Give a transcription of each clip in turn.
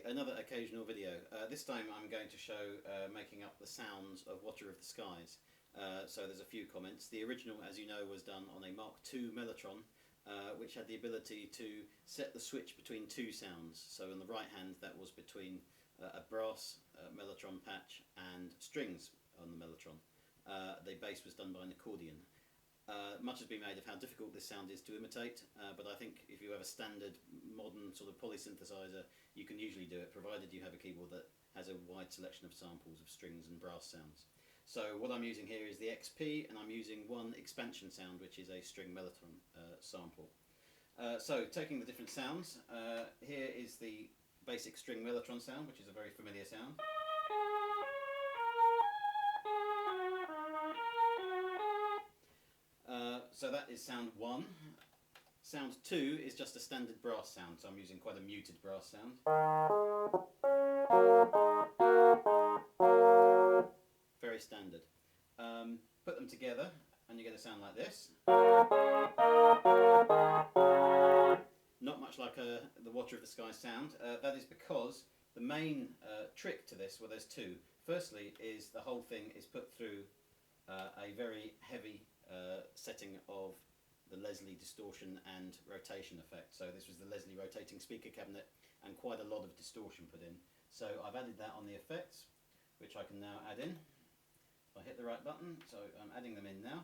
another occasional video. This time I'm going to show making up the sounds of Watcher of the Skies. So there's a few comments. The original, as you know, was done on a Mark II Mellotron, which had the ability to set the switch between two sounds. So on the right hand, that was between a brass Mellotron patch and strings on the Mellotron. The bass was done by an accordion. Much has been made of how difficult this sound is to imitate, but I think if you have a standard modern sort of polysynthesizer, you can usually do it, provided you have a keyboard that has a wide selection of samples of strings and brass sounds. So what I'm using here is the XP, and I'm using one expansion sound, which is a string Mellotron sample. So taking the different sounds, here is the basic string Mellotron sound, which is a very familiar sound. So that is sound 1. Sound 2 is just a standard brass sound, so I'm using quite a muted brass sound. Very standard. Put them together and you get a sound like this. Not much like the Watcher of the Skies sound. That is because the main trick to this, well, there's two. Firstly is the whole thing is put through a very heavy setting of the Leslie distortion and rotation effect. So this was the Leslie rotating speaker cabinet and quite a lot of distortion put in. So I've added that on the effects, which I can now add in. If I hit the right button, so I'm adding them in now.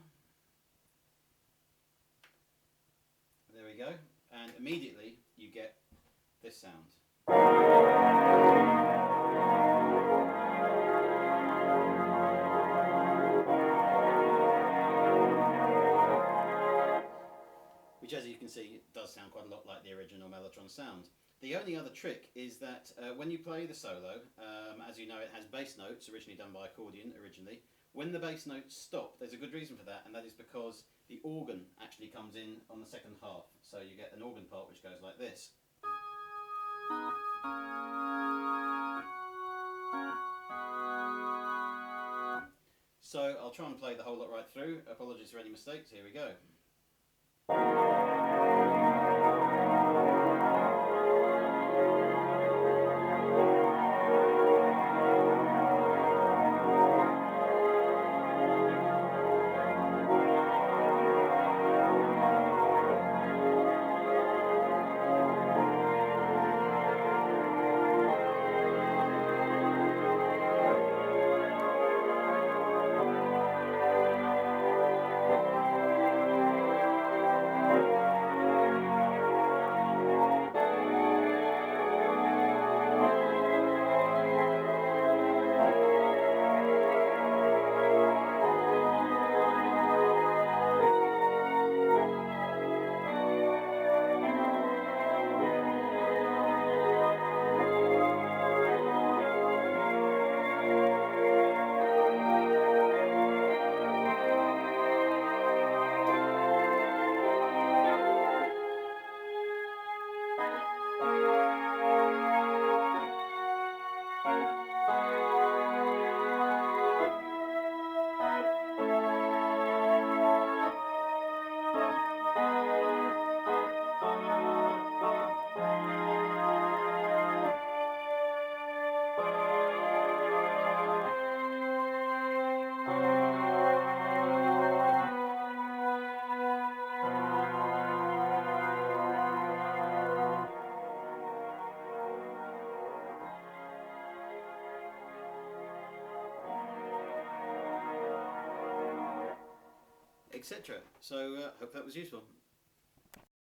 There we go, and immediately you get this sound. Which, as you can see, does sound quite a lot like the original Mellotron sound. The only other trick is that when you play the solo, as you know, it has bass notes, originally done by accordion originally. When the bass notes stop, there's a good reason for that, and that is because the organ actually comes in on the second half. So you get an organ part which goes like this. So I'll try and play the whole lot right through. Apologies for any mistakes. Here we go. Etc. So hope that was useful.